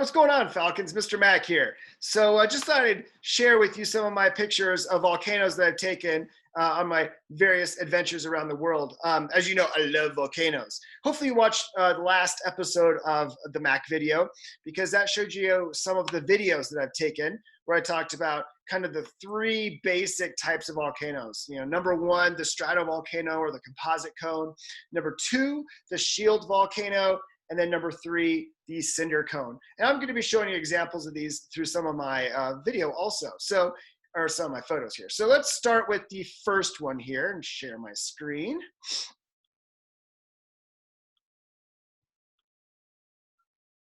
What's going on, Falcons? Mr. Mac here. So I just thought I'd share with you some of my pictures of volcanoes that I've taken on my various adventures around the world. As you know, I love volcanoes. Hopefully you watched the last episode of the Mac video, because that showed you some of the videos that I've taken where I talked about kind of the three basic types of volcanoes. You know, number one, the stratovolcano or the composite cone. Number two, the shield volcano. And then number three, the cinder cone. And I'm going to be showing you examples of these through some of my video also. So, or some of my photos here. So let's start with the first one here and share my screen.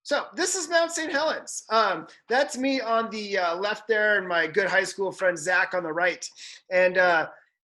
So this is Mount St. Helens. That's me on the left there, and my good high school friend Zach on the right. And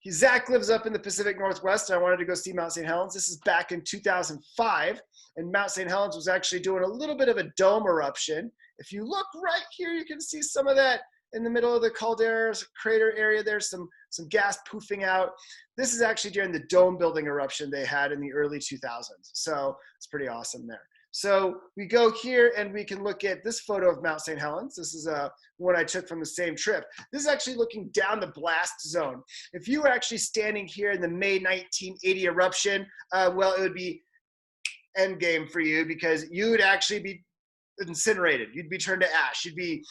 Zach lives up in the Pacific Northwest, and I wanted to go see Mount St. Helens. This is back in 2005, and Mount St. Helens was actually doing a little bit of a dome eruption. If you look right here, you can see some of that in the middle of the caldera crater area. There's some gas poofing out. This is actually during the dome building eruption they had in the early 2000s. So it's pretty awesome there. So we go here and we can look at this photo of Mount St. Helens. This is one I took from the same trip. This is actually looking down the blast zone. If you were actually standing here in the May 1980 eruption, well, it would be endgame for you, because you would actually be incinerated. You'd be turned to ash. You'd be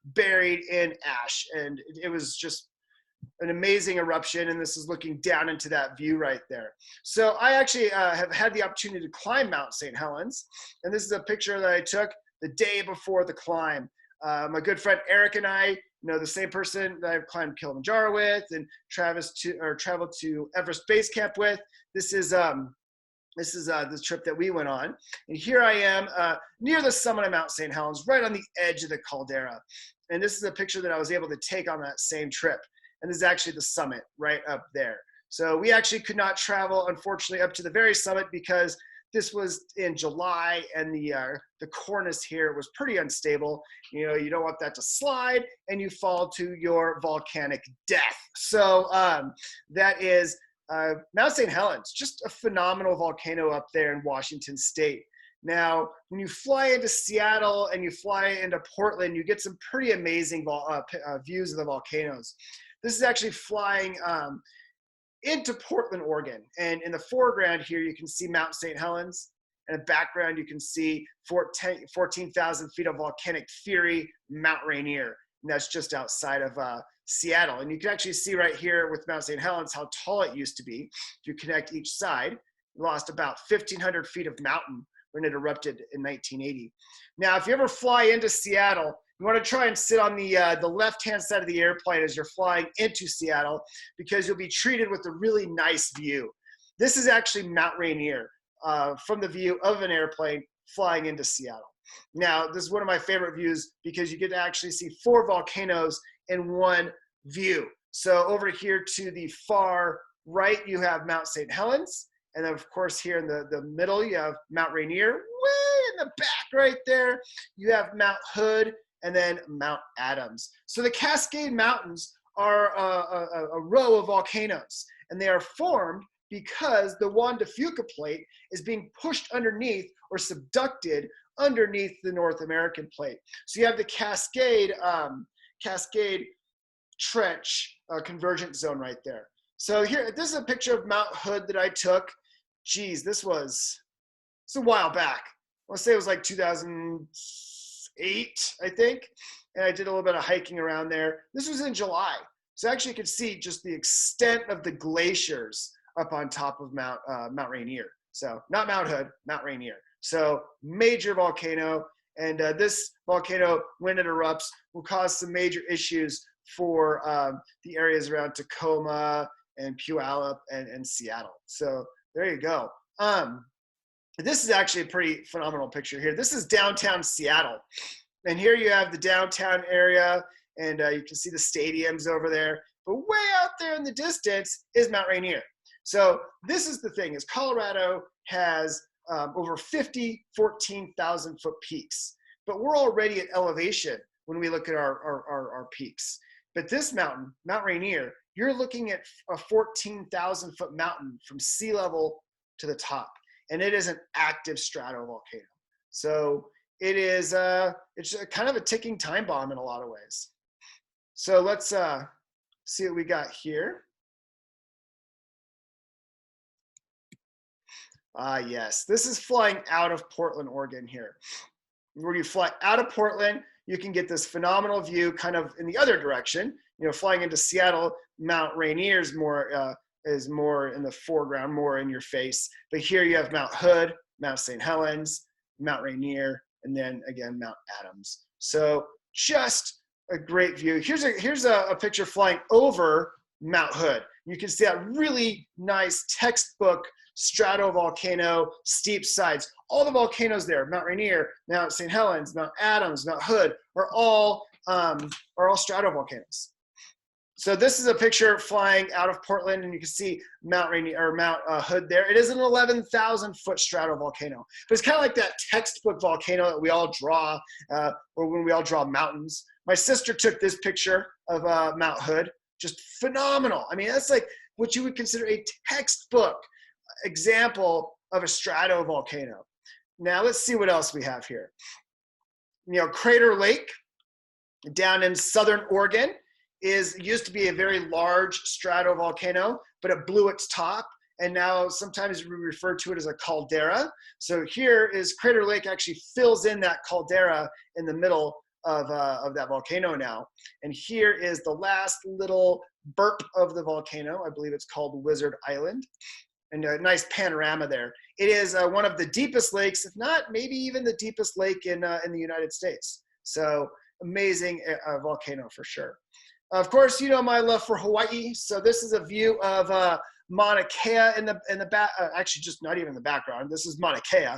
buried in ash. And it was just an amazing eruption, and this is looking down into that view right there. So I actually have had the opportunity to climb Mount St. Helens, and this is a picture that I took the day before the climb. My good friend Eric and I, the same person that I've climbed Kilimanjaro with and traveled to Everest Base Camp with. This is the trip that we went on, and here I am near the summit of Mount St. Helens, right on the edge of the caldera. And this is a picture that I was able to take on that same trip. And this is actually the summit right up there. So we actually could not travel, unfortunately, up to the very summit because this was in July, and the cornice here was pretty unstable. You don't want that to slide and you fall to your volcanic death. So that is Mount St. Helens, just a phenomenal volcano up there in Washington State. Now, when you fly into Seattle and you fly into Portland, you get some pretty amazing views of the volcanoes. This is actually flying into Portland, Oregon. And in the foreground here, you can see Mount St. Helens. In the background, you can see 14,000 feet of volcanic fury, Mount Rainier. And that's just outside of Seattle. And you can actually see right here with Mount St. Helens how tall it used to be. If you connect each side, it lost about 1,500 feet of mountain when it erupted in 1980. Now, if you ever fly into Seattle, you want to try and sit on the left-hand side of the airplane as you're flying into Seattle, because you'll be treated with a really nice view. This is actually Mount Rainier from the view of an airplane flying into Seattle. Now, this is one of my favorite views because you get to actually see 4 volcanoes in one view. So over here to the far right, you have Mount St. Helens. And then, of course, here in the middle, you have Mount Rainier. Way in the back right there, you have Mount Hood, and then Mount Adams. So the Cascade Mountains are a row of volcanoes, and they are formed because the Juan de Fuca plate is being pushed underneath or subducted underneath the North American plate. So you have the Cascade Trench convergent zone right there. So here, this is a picture of Mount Hood that I took. Geez, it's a while back. I want to say it was like 2008, I think. And I did a little bit of hiking around there. This was in July. So actually you could see just the extent of the glaciers up on top of Mount Rainier. So not Mount Hood, Mount Rainier. So major volcano. And this volcano, when it erupts, will cause some major issues for the areas around Tacoma and Puyallup and Seattle. So there you go. This is actually a pretty phenomenal picture here. This is downtown Seattle. And here you have the downtown area, and you can see the stadiums over there. But way out there in the distance is Mount Rainier. So this is the thing, is Colorado has over 50 14,000 foot peaks. But we're already at elevation when we look at our peaks. But this mountain, Mount Rainier, you're looking at a 14,000 foot mountain from sea level to the top. And it is an active stratovolcano. So it's kind of a ticking time bomb in a lot of ways. So let's see what we got here. Yes, this is flying out of Portland, Oregon here. Where you fly out of Portland, you can get this phenomenal view kind of in the other direction. You know, flying into Seattle, Mount Rainier is more in the foreground, more in your face. But here you have Mount Hood, Mount St. Helens, Mount Rainier, and then again, Mount Adams. So just a great view. Here's a picture flying over Mount Hood. You can see that really nice textbook stratovolcano, steep sides. All the volcanoes there, Mount Rainier, Mount St. Helens, Mount Adams, Mount Hood, are all stratovolcanoes. So this is a picture flying out of Portland, and you can see Mount Rainier or Mount Hood there. It is an 11,000 foot stratovolcano, but it's kind of like that textbook volcano that we all draw, or when we all draw mountains. My sister took this picture of Mount Hood, just phenomenal. I mean, that's like what you would consider a textbook example of a stratovolcano. Now let's see what else we have here. You know, Crater Lake down in southern Oregon used to be a very large stratovolcano, but it blew its top, and now sometimes we refer to it as a caldera. So here is Crater Lake actually fills in that caldera in the middle of that volcano now. And here is the last little burp of the volcano. I believe it's called Wizard Island. And a nice panorama there. It is one of the deepest lakes, if not maybe even the deepest lake in the United States. So amazing volcano for sure. Of course, you know my love for Hawaii. So this is a view of Mauna Kea in the back. Actually, just not even the background. This is Mauna Kea.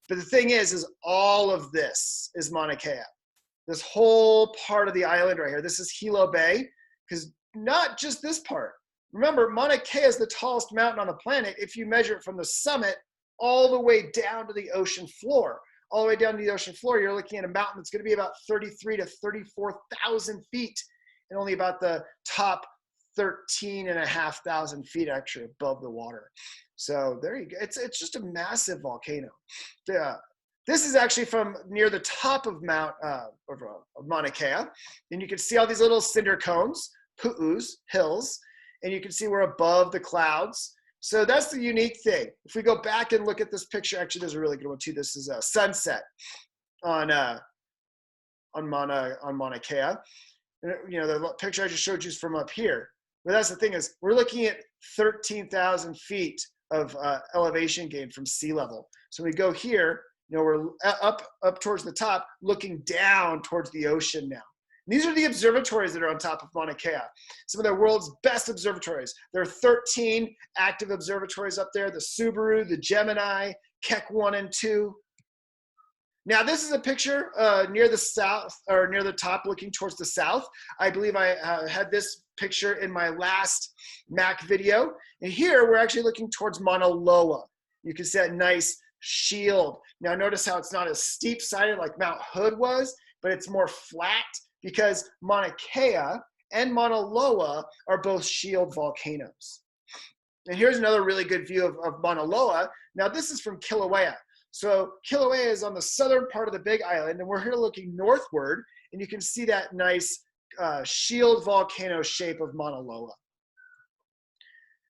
But the thing is all of this is Mauna Kea. This whole part of the island right here. This is Hilo Bay, because not just this part. Remember, Mauna Kea is the tallest mountain on the planet if you measure it from the summit all the way down to the ocean floor. All the way down to the ocean floor, you're looking at a mountain that's going to be about 33 to 34,000 feet, and only about the top 13,500 feet actually above the water. So there you go. It's just a massive volcano. This is actually from near the top of Mauna Kea, and you can see all these little cinder cones, pu'us, hills. And you can see we're above the clouds. So that's the unique thing. If we go back and look at this picture, actually there's a really good one too. This is a sunset on Mauna Kea. You know, the picture I just showed you is from up here. But that's the thing is we're looking at 13,000 feet of elevation gain from sea level. So we go here, you know, we're up towards the top, looking down towards the ocean now. These are the observatories that are on top of Mauna Kea, some of the world's best observatories. There are 13 active observatories up there, the Subaru, the Gemini, Keck 1 and 2. Now this is a picture near the south, or near the top looking towards the south. I believe I had this picture in my last MAC video. And here we're actually looking towards Mauna Loa. You can see that nice shield. Now notice how it's not as steep-sided like Mount Hood was, but it's more flat, because Mauna Kea and Mauna Loa are both shield volcanoes. And here's another really good view of Mauna Loa. Now this is from Kilauea. So Kilauea is on the southern part of the Big Island, and we're here looking northward, and you can see that nice shield volcano shape of Mauna Loa.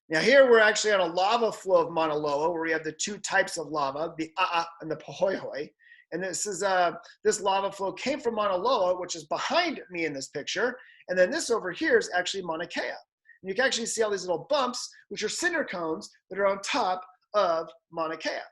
Now here we're actually on a lava flow of Mauna Loa, where we have the two types of lava, the A'a and the Pahoehoe. And this lava flow came from Mauna Loa, which is behind me in this picture. And then this over here is actually Mauna Kea. And you can actually see all these little bumps, which are cinder cones that are on top of Mauna Kea. Let's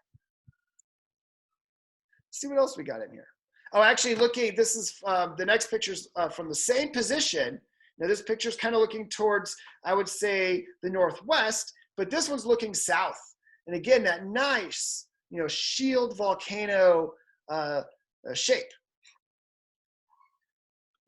see what else we got in here. Oh, actually looking, this is the next picture's from the same position. Now this picture's kind of looking towards, I would say, the northwest, but this one's looking south. And again, that nice, you know, shield volcano shape.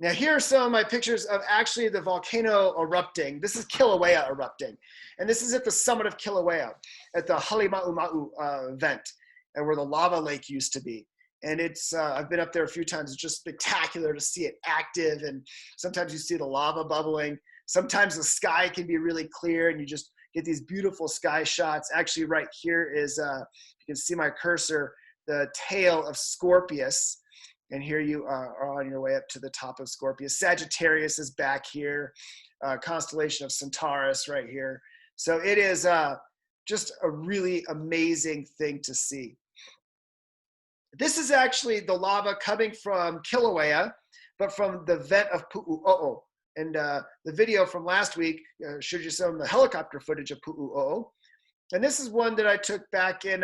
Now here are some of my pictures of actually the volcano erupting. This is Kilauea erupting. And this is at the summit of Kilauea, at the Halima'uma'u vent, and where the lava lake used to be. And it's, I've been up there a few times. It's just spectacular to see it active. And sometimes you see the lava bubbling. Sometimes the sky can be really clear and you just get these beautiful sky shots. Actually right here is, you can see my cursor, the tail of Scorpius. And here you are on your way up to the top of Scorpius. Sagittarius is back here, constellation of Centaurus right here. So it is just a really amazing thing to see. This is actually the lava coming from Kilauea, but from the vent of Pu'u'o'o. And the video from last week showed you some of the helicopter footage of Pu'u'o'o. And this is one that I took back in,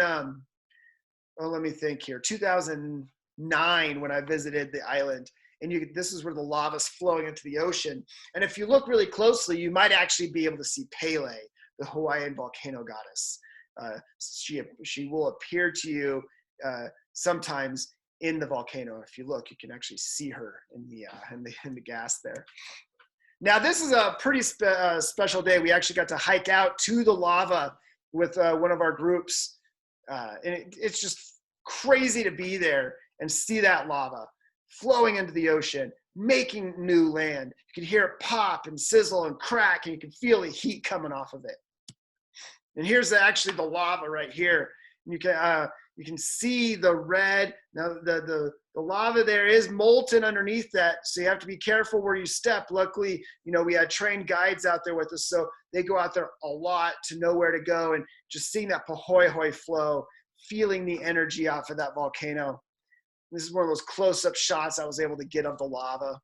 let me think here, 2009 when I visited the island. And this is where the lava is flowing into the ocean. And if you look really closely, you might actually be able to see Pele, the Hawaiian volcano goddess. She will appear to you sometimes in the volcano. If you look, you can actually see her in the gas there. Now, this is a pretty special day. We actually got to hike out to the lava with one of our groups. And it's just crazy to be there and see that lava flowing into the ocean, making new land. You can hear it pop and sizzle and crack, and you can feel the heat coming off of it. And here's actually the lava right here. You can see the red. Now the lava there is molten underneath that, so you have to be careful where you step. Luckily, we had trained guides out there with us, so they go out there a lot to know where to go, and just seeing that pahoehoe flow, feeling the energy off of that volcano. This is one of those close-up shots I was able to get of the lava.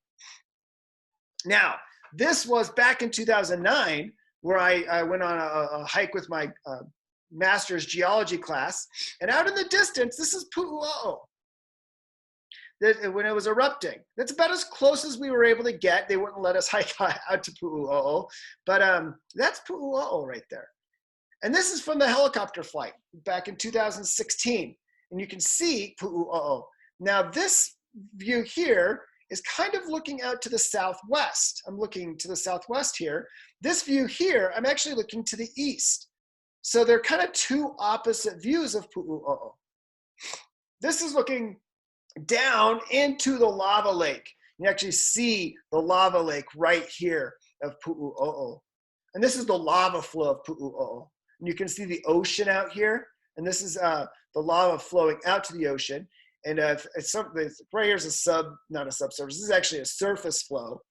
Now, this was back in 2009, where I went on a hike with my master's geology class, and out in the distance, this is Pu'u'o'o. When it was erupting. That's about as close as we were able to get. They wouldn't let us hike out to Pu'u'o'o, but that's Pu'u'o'o right there. And this is from the helicopter flight back in 2016, and you can see Pu'u'o'o. Now this view here is kind of looking out to the southwest. I'm looking to the southwest here. This view here, I'm actually looking to the east. So they're kind of two opposite views of Pu'u'o'o. This is looking down into the lava lake. You actually see the lava lake right here of Pu'u'o'o. And this is the lava flow of Pu'u'o'o. And you can see the ocean out here. And this is the lava flowing out to the ocean. And right here's not a subsurface. This is actually a surface flow.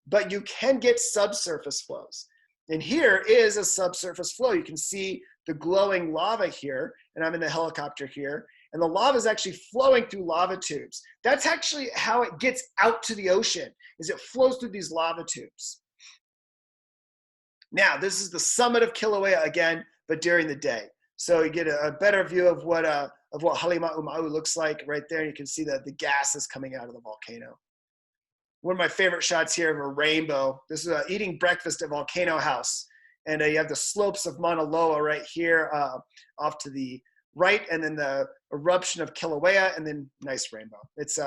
But you can get subsurface flows. And here is a subsurface flow. You can see the glowing lava here. And I'm in the helicopter here. And the lava is actually flowing through lava tubes. That's actually how it gets out to the ocean, is it flows through these lava tubes. Now, this is the summit of Kilauea again, but during the day. So you get a better view of what Halima'uma'u looks like right there. You can see that the gas is coming out of the volcano. One of my favorite shots here of a rainbow. This is eating breakfast at Volcano House. And you have the slopes of Mauna Loa right here off to the right, and then the eruption of Kilauea, and then nice rainbow. It's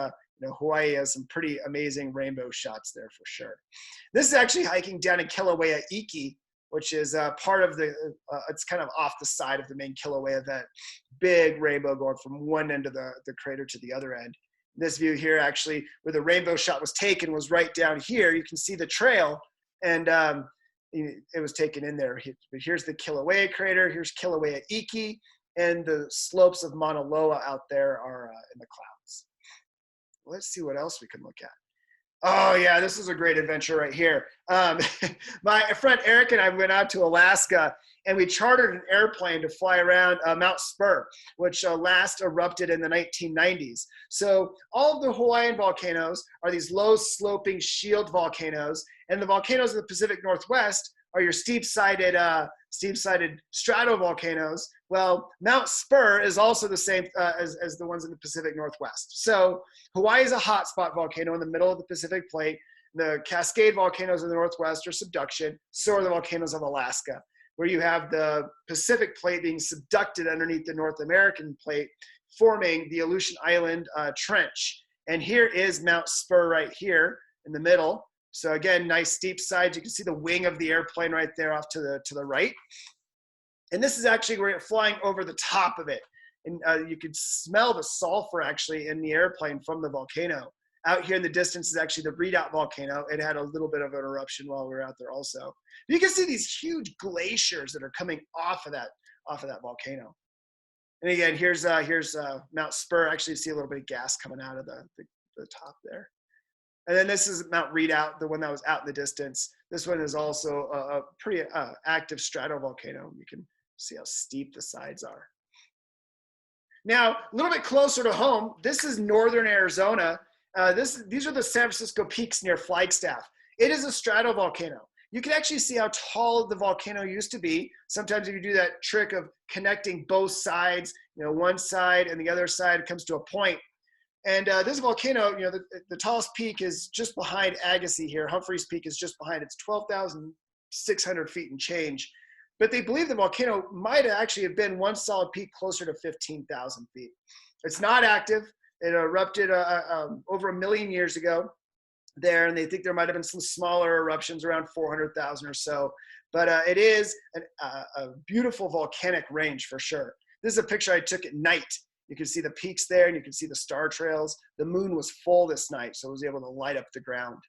Hawaii has some pretty amazing rainbow shots there for sure. This is actually hiking down in Kilauea Iki, which is part of it's kind of off the side of the main Kilauea, that big rainbow going from one end of the crater to the other end. This view here, actually, where the rainbow shot was taken, was right down here. You can see the trail, and it was taken in there. But here's the Kilauea crater. Here's Kilauea Iki. And the slopes of Mauna Loa out there are in the clouds. Let's see what else we can look at. Oh yeah, this is a great adventure right here. My friend Eric and I went out to Alaska, and we chartered an airplane to fly around Mount Spur, which last erupted in the 1990s. So all of the Hawaiian volcanoes are these low sloping shield volcanoes, and the volcanoes of the Pacific Northwest are your steep-sided stratovolcanoes. Well, Mount Spur is also the same as the ones in the Pacific Northwest. So Hawaii is a hotspot volcano in the middle of the Pacific Plate. The Cascade volcanoes in the Northwest are subduction. So are the volcanoes of Alaska, where you have the Pacific Plate being subducted underneath the North American Plate, forming the Aleutian Island Trench. And here is Mount Spur right here in the middle. So again, nice steep sides. You can see the wing of the airplane right there off to the right. And this is actually where you're flying over the top of it. And you can smell the sulfur actually in the airplane from the volcano. Out here in the distance is actually the Redoubt volcano. It had a little bit of an eruption while we were out there also. You can see these huge glaciers that are coming off of that volcano. And again, here's Mount Spur. Actually, you see a little bit of gas coming out of the the top there. And then this is Mount Redoubt, the one that was out in the distance. This one is also a pretty active stratovolcano. You can see how steep the sides are. Now, a little bit closer to home, this is northern Arizona. These are the San Francisco Peaks near Flagstaff. It is a stratovolcano. You can actually see how tall the volcano used to be. Sometimes if you do that trick of connecting both sides, one side and the other side comes to a point. And this volcano, the tallest peak is just behind Agassiz here. Humphreys Peak is just behind. It's 12,600 feet and change. But they believe the volcano might actually have been one solid peak closer to 15,000 feet. It's not active. It erupted over 1 million years ago there, and they think there might have been some smaller eruptions around 400,000 or so. But it is a beautiful volcanic range for sure. This is a picture I took at night. You can see the peaks there, and you can see the star trails. The moon was full this night, so it was able to light up the ground.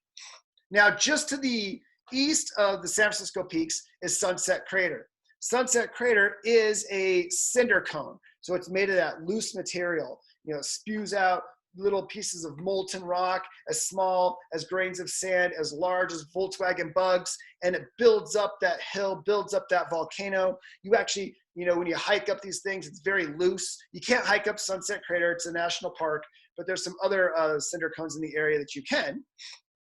Now, just to the east of the San Francisco Peaks is Sunset Crater. Sunset Crater is a cinder cone. So it's made of that loose material. It spews out little pieces of molten rock, as small as grains of sand, as large as Volkswagen bugs, and it builds up that hill, builds up that volcano. You actually, when you hike up these things, it's very loose. You can't hike up Sunset Crater, it's a national park, but there's some other cinder cones in the area that you can.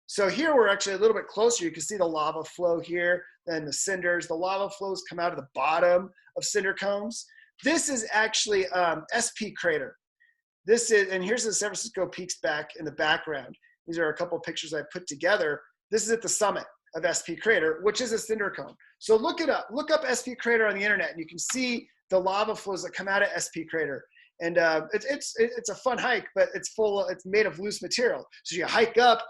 So here we're actually a little bit closer. You can see the lava flow here, then the cinders. The lava flows come out of the bottom of cinder cones. This is actually SP Crater. And here's the San Francisco Peaks back in the background. These are a couple of pictures I put together. This is at the summit of SP Crater, which is a cinder cone. So look it up. Look up SP Crater on the internet, and you can see the lava flows that come out of SP Crater. And it's a fun hike, but it's made of loose material. So you hike up,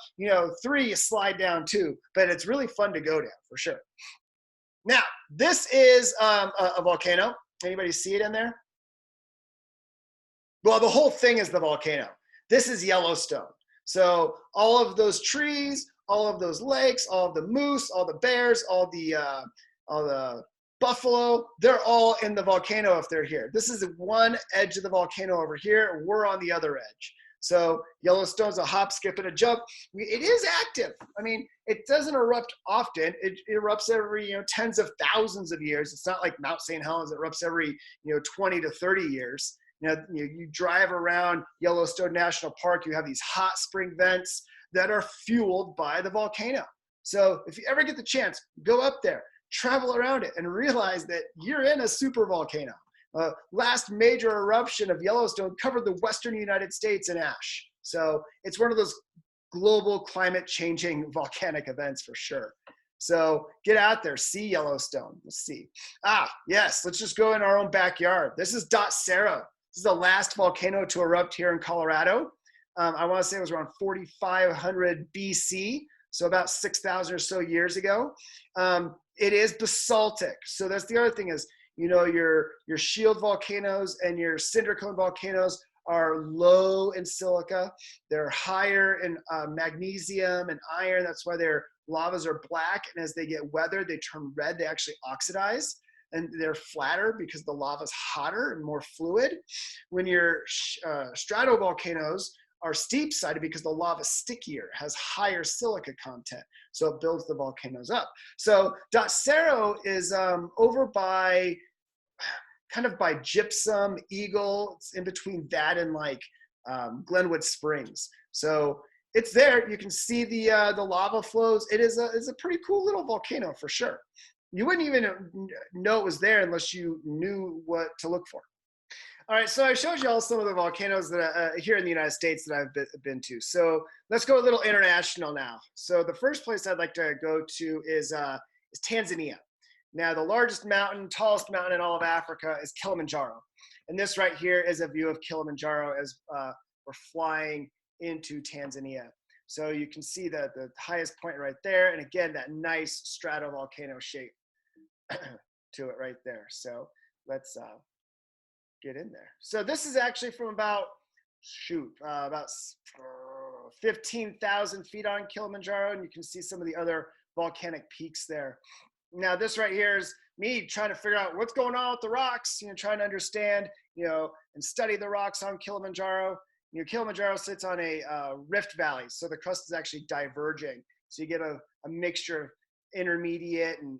3, you slide down 2, but it's really fun to go down for sure. Now, this is a volcano. Anybody see it in there? Well, the whole thing is the volcano. This is Yellowstone. So all of those trees, all of those lakes, all of the moose, all the bears, all the buffalo, they're all in the volcano if they're here. This is one edge of the volcano over here, and we're on the other edge. So Yellowstone's a hop, skip, and a jump. It is active. I mean, it doesn't erupt often. It erupts every tens of thousands of years. It's not like Mount St. Helens that erupts every 20 to 30 years. You drive around Yellowstone National Park, you have these hot spring vents that are fueled by the volcano. So if you ever get the chance, go up there, travel around it, and realize that you're in a super volcano. Last major eruption of Yellowstone covered the western United States in ash. So it's one of those global climate changing volcanic events for sure. So get out there, see Yellowstone. Let's see. Yes, let's just go in our own backyard. This is Dot Cerro. This is the last volcano to erupt here in Colorado. I want to say it was around 4,500 BC, so about 6,000 or so years ago. It is basaltic. So that's the other thing is, your shield volcanoes and your cinder cone volcanoes are low in silica. They're higher in magnesium and iron. That's why their lavas are black. And as they get weathered, they turn red. They actually oxidize. And they're flatter because the lava is hotter and more fluid. When your stratovolcanoes are steep-sided because the lava is stickier, has higher silica content, so it builds the volcanoes up. So Dot Cerro is over by, kind of by Gypsum, Eagle. It's in between that and Glenwood Springs. So it's there. You can see the lava flows. It's a pretty cool little volcano for sure. You wouldn't even know it was there unless you knew what to look for. All right, so I showed you all some of the volcanoes that here in the United States that I've been to. So let's go a little international now. So the first place I'd like to go to is Tanzania. Now, the largest mountain, tallest mountain in all of Africa is Kilimanjaro. And this right here is a view of Kilimanjaro as we're flying into Tanzania. So you can see the highest point right there. And again, that nice stratovolcano shape to it right there. So let's get in there. So this is actually from about 15,000 feet on Kilimanjaro. And you can see some of the other volcanic peaks there. Now this right here is me trying to figure out what's going on with the rocks, trying to understand, and study the rocks on Kilimanjaro. Kilimanjaro sits on a rift valley, so the crust is actually diverging. So you get a mixture of intermediate and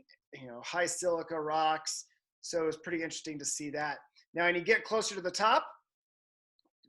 high silica rocks. So it's pretty interesting to see that. Now, when you get closer to the top,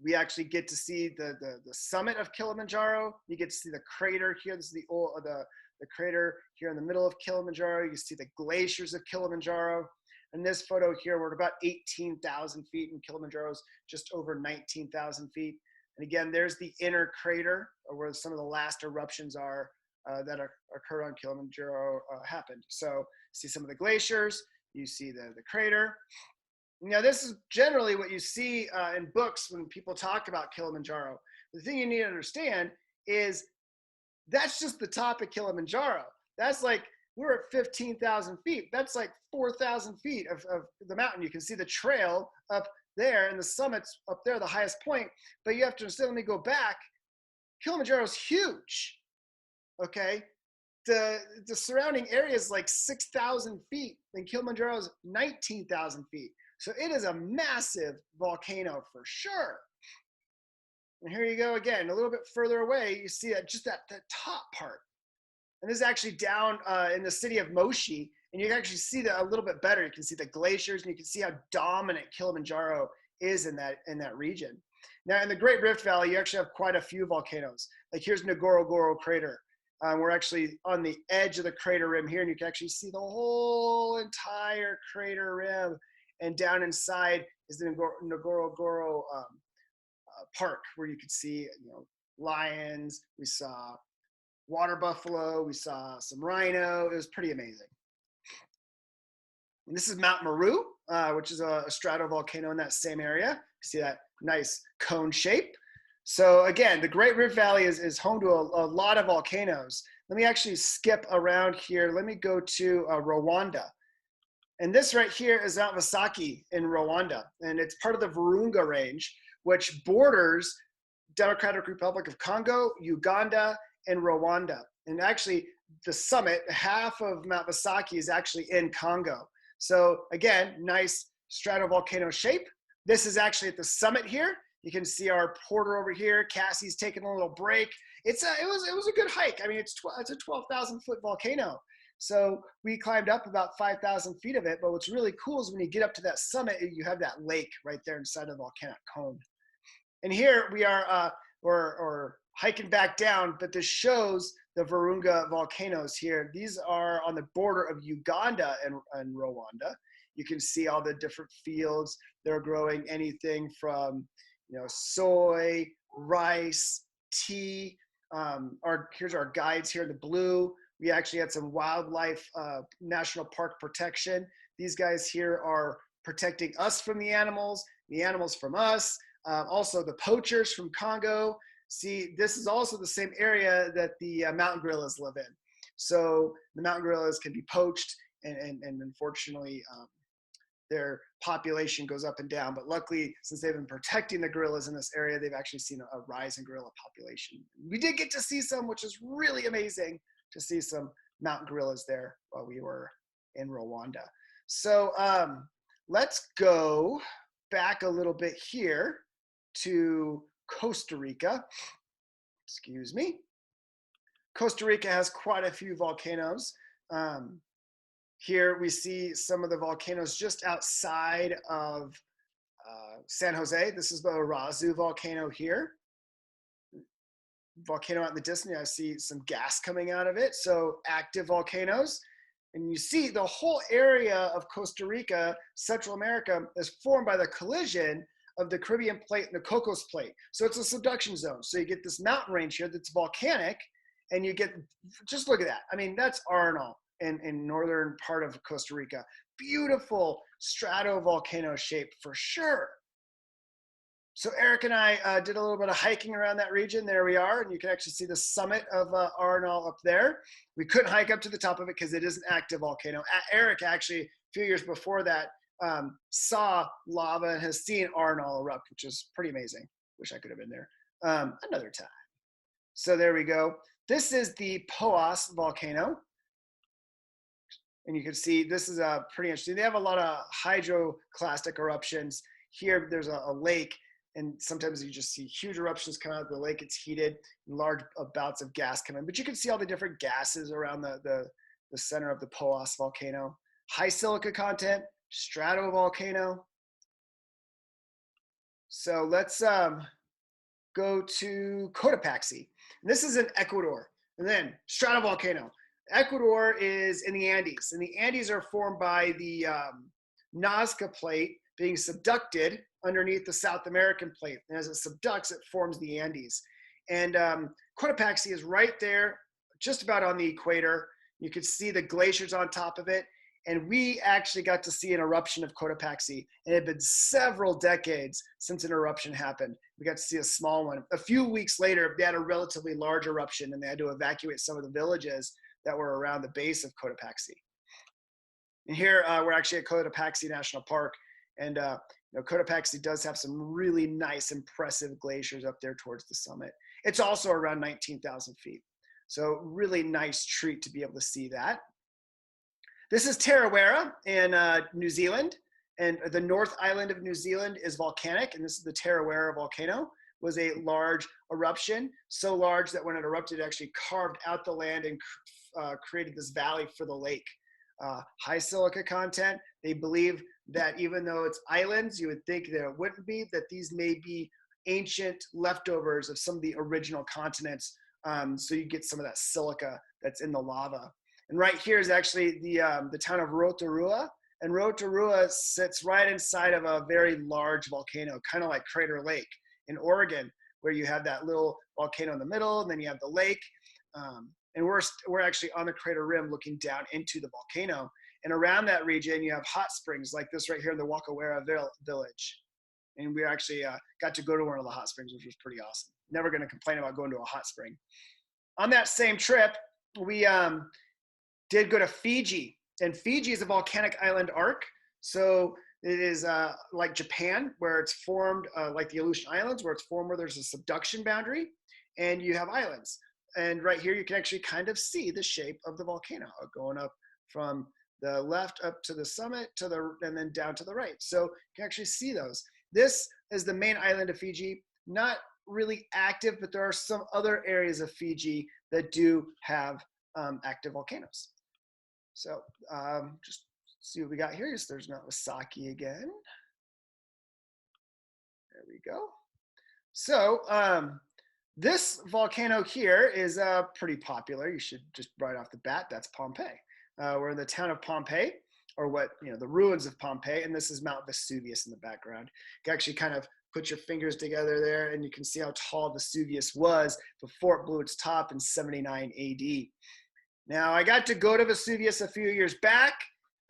we actually get to see the summit of Kilimanjaro. You get to see the crater here. This is the crater here in the middle of Kilimanjaro. You can see the glaciers of Kilimanjaro. In this photo here, we're at about 18,000 feet, and Kilimanjaro's just over 19,000 feet. And again, there's the inner crater where some of the last eruptions are that occurred on Kilimanjaro happened. So see some of the glaciers, you see the crater. This is generally what you see in books when people talk about Kilimanjaro. The thing you need to understand is that's just the top of Kilimanjaro. That's like, we're at 15,000 feet. That's like 4,000 feet of the mountain. You can see the trail up there, and the summit's up there, the highest point. But you have to understand, let me go back. Kilimanjaro's huge, okay? The surrounding area is like 6,000 feet, and Kilimanjaro's 19,000 feet. So it is a massive volcano for sure. And here you go again, a little bit further away, you see just that top part. And this is actually down in the city of Moshi, and you can actually see that a little bit better. You can see the glaciers, and you can see how dominant Kilimanjaro is in that region. Now, in the Great Rift Valley, you actually have quite a few volcanoes. Like here's Ngorongoro crater. We're actually on the edge of the crater rim here, and you can actually see the whole entire crater rim. And down inside is the Ngorongoro park, where you could see lions. We saw water buffalo. We saw some rhino. It was pretty amazing. And this is Mount Meru, which is a stratovolcano in that same area. You see that nice cone shape. So again, the Great Rift Valley is home to a lot of volcanoes. Let me actually skip around here. Let me go to Rwanda. And this right here is Mount Vasaki in Rwanda. And it's part of the Virunga Range, which borders Democratic Republic of Congo, Uganda, and Rwanda. And actually, the summit, half of Mount Vasaki is actually in Congo. So again, nice stratovolcano shape. This is actually at the summit here. You can see our porter over here. Cassie's taking a little break. It was a good hike. I mean, it's a 12,000 foot volcano. So we climbed up about 5,000 feet of it. But what's really cool is when you get up to that summit, you have that lake right there inside of the volcanic cone. And here we are, we're hiking back down, but this shows the Virunga volcanoes here. These are on the border of Uganda and Rwanda. You can see all the different fields. They're growing anything from soy, rice, tea. Here's our guides here in the blue. We actually had some wildlife national park protection. These guys here are protecting us from the animals from us. Also the poachers from Congo. See, this is also the same area that the mountain gorillas live in. So the mountain gorillas can be poached, and unfortunately, their population goes up and down. But luckily, since they've been protecting the gorillas in this area, they've actually seen a rise in gorilla population. We did get to see some, which is really amazing to see some mountain gorillas there while we were in Rwanda. So let's go back a little bit here to Costa Rica. Excuse me. Costa Rica has quite a few volcanoes. Here we see some of the volcanoes just outside of San Jose. This is the Irazu volcano here. Volcano out in the distance, I see some gas coming out of it. So active volcanoes. And you see the whole area of Costa Rica, Central America, is formed by the collision of the Caribbean plate and the Cocos plate. So it's a subduction zone. So you get this mountain range here that's volcanic, and you get, just look at that. I mean, that's Arenal in northern part of Costa Rica. Beautiful stratovolcano shape for sure. So Eric and I did a little bit of hiking around that region. There we are, and you can actually see the summit of Arenal up there. We couldn't hike up to the top of it because it is an active volcano. Eric actually, a few years before that, saw lava and has seen Arenal erupt, which is pretty amazing. Wish I could have been there another time. So there we go. This is the Poas volcano. And you can see this is pretty interesting. They have a lot of hydroclastic eruptions. Here, there's a lake. and sometimes you just see huge eruptions come out of the lake. It's heated, and large bouts of gas come in. But you can see all the different gases around the center of the Poas volcano. High silica content, stratovolcano. So let's go to Cotopaxi. And this is in Ecuador. And then stratovolcano. Ecuador is in the Andes, and the Andes are formed by the Nazca plate being subducted underneath the South American plate. And as it subducts, it forms the Andes. And Cotopaxi is right there, just about on the equator. You could see the glaciers on top of it. And we actually got to see an eruption of Cotopaxi. And it had been several decades since an eruption happened. We got to see a small one. A few weeks later, they had a relatively large eruption, and they had to evacuate some of the villages that were around the base of Cotopaxi. And here we're actually at Cotopaxi National Park. And Cotopaxi does have some really nice, impressive glaciers up there towards the summit. It's also around 19,000 feet. So really nice treat to be able to see that. This is Tarawera in New Zealand, and the North Island of New Zealand is volcanic, and this is the Tarawera volcano. It was a large eruption, so large that when it erupted, it actually carved out the land and created this valley for the lake. High silica content. They believe that even though it's islands, you would think that it wouldn't be, that these may be ancient leftovers of some of the original continents. So you get some of that silica that's in the lava. And right here is actually the town of Rotorua. And Rotorua sits right inside of a very large volcano, kind of like Crater Lake in Oregon, where you have that little volcano in the middle, and then you have the lake. And we're actually on the crater rim looking down into the volcano. And around that region, you have hot springs like this right here in the Wakawera village. And we actually got to go to one of the hot springs, which was pretty awesome. Never going to complain about going to a hot spring. On that same trip, we did go to Fiji. And Fiji is a volcanic island arc. So it is like Japan, where it's formed like the Aleutian Islands, where it's formed where there's a subduction boundary, and you have islands. And right here, you can actually kind of see the shape of the volcano going up from the left up to the summit and then down to the right. So you can actually see those. This is the main island of Fiji, not really active, but there are some other areas of Fiji that do have active volcanoes. So just see what we got here. Yes, there's Nagasaki again. There we go. So this volcano here is pretty popular. You should just right off the bat, that's Pompeii. We're in the town of Pompeii, or the ruins of Pompeii, and this is Mount Vesuvius in the background. You can actually kind of put your fingers together there, and you can see how tall Vesuvius was before it blew its top in 79 AD. Now, I got to go to Vesuvius a few years back,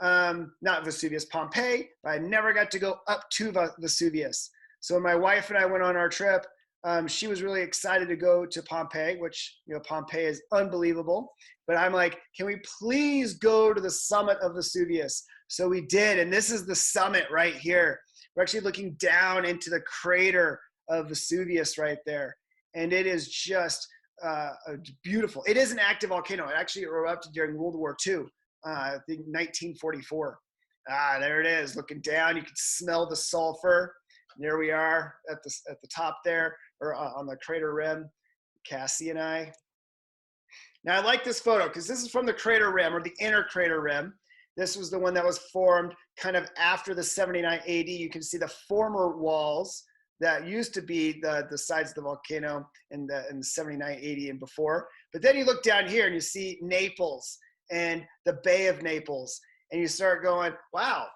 not Vesuvius, Pompeii, but I never got to go up to Vesuvius. So my wife and I went on our trip. She was really excited to go to Pompeii, which, Pompeii is unbelievable. But I'm like, can we please go to the summit of Vesuvius? So we did, and this is the summit right here. We're actually looking down into the crater of Vesuvius right there. And it is just beautiful. It is an active volcano. It actually erupted during World War II, I think 1944. There it is, looking down. You can smell the sulfur. And there we are at the top there, or on the crater rim, Cassie and I. Now I like this photo because this is from the crater rim, or the inner crater rim. This was the one that was formed kind of after the 79 AD. You can see the former walls that used to be the sides of the volcano in the 79 AD and before. But then you look down here and you see Naples and the Bay of Naples, and you start going, wow,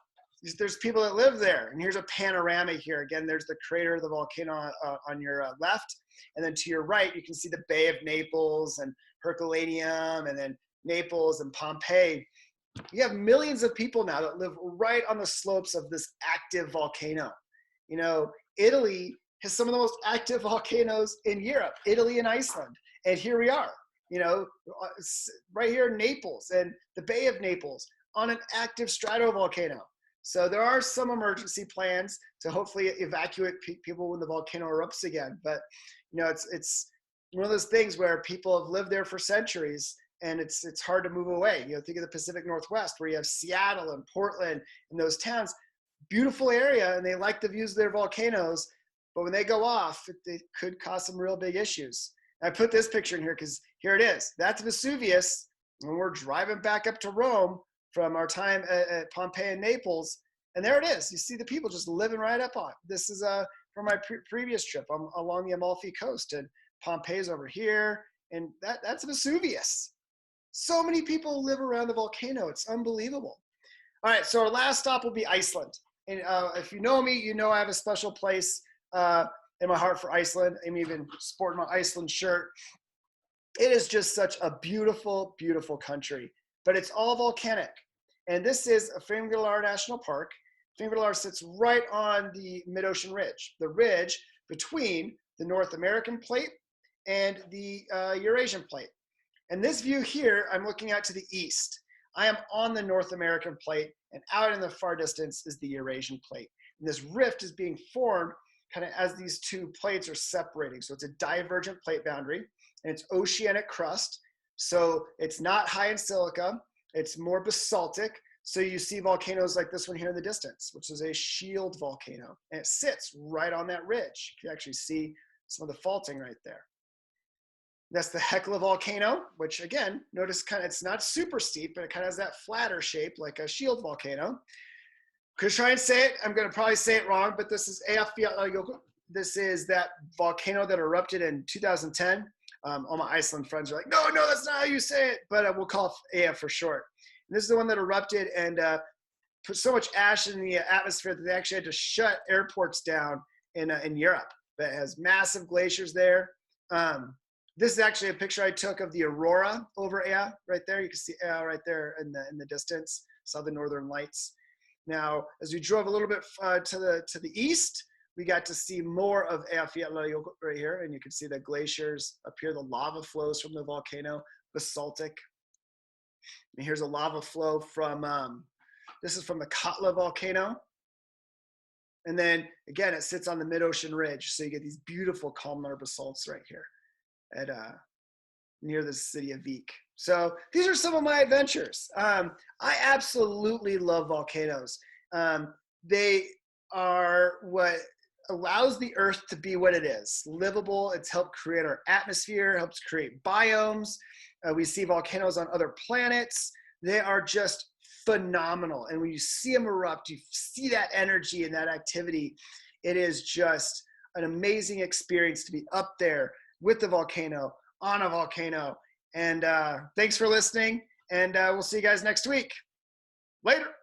there's people that live there. And here's a panorama here. Again, there's the crater of the volcano on your left. And then to your right, you can see the Bay of Naples and Herculaneum, and then Naples and Pompeii. You have millions of people now that live right on the slopes of this active volcano. Italy has some of the most active volcanoes in Europe, Italy and Iceland. And here we are, right here in Naples and the Bay of Naples on an active stratovolcano. So there are some emergency plans to hopefully evacuate people when the volcano erupts again. But, it's one of those things where people have lived there for centuries, and it's hard to move away. Think of the Pacific Northwest, where you have Seattle and Portland and those towns, beautiful area, and they like the views of their volcanoes, but when they go off, it could cause some real big issues. I put this picture in here because here it is. That's Vesuvius. When we're driving back up to Rome from our time at Pompeii and Naples, and there it is. You see the people just living right up on. This is from my previous trip. I'm along the Amalfi Coast, and Pompeii's over here, and that's Vesuvius. So many people live around the volcano. It's unbelievable. All right, so our last stop will be Iceland. And if you know me, you know I have a special place in my heart for Iceland. I'm even sporting my Iceland shirt. It is just such a beautiful, beautiful country, but it's all volcanic. And this is a Fimmvörðuár National Park. Fimmvörðuár sits right on the mid-ocean ridge, the ridge between the North American plate and the Eurasian plate. And this view here, I'm looking out to the east. I am on the North American plate, and out in the far distance is the Eurasian plate. And this rift is being formed kind of as these two plates are separating. So it's a divergent plate boundary, and it's oceanic crust. So it's not high in silica, it's more basaltic. So you see volcanoes like this one here in the distance, which is a shield volcano, and it sits right on that ridge. You can actually see some of the faulting right there. That's the Hekla volcano, which again, notice kind of, it's not super steep, but it kind of has that flatter shape like a shield volcano. Could try and say it, I'm gonna probably say it wrong, but this is Eyjafjallajökull. This is that volcano that erupted in 2010. All my Iceland friends are like, no, that's not how you say it, but we'll call it Eyja for short. And this is the one that erupted and put so much ash in the atmosphere that they actually had to shut airports down in Europe. That has massive glaciers there. This is actually a picture I took of the aurora over Eyja right there. You can see Eyja right there in the distance. Saw the northern lights. Now, as we drove a little bit to the east, we got to see more of Eyjafjallajökull right here, and you can see the glaciers up here. The lava flows from the volcano, basaltic. And here's a lava flow from this is from the Katla volcano. And then again, it sits on the mid-ocean ridge, so you get these beautiful columnar basalts right here at near the city of Vik. So these are some of my adventures. I absolutely love volcanoes. They are what allows the earth to be what it is, livable. It's helped create our atmosphere, helps create biomes. We see volcanoes on other planets. They are just phenomenal. And when you see them erupt, you see that energy and that activity. It is just an amazing experience to be up there with the volcano, on a volcano. And thanks for listening. And we'll see you guys next week. Later.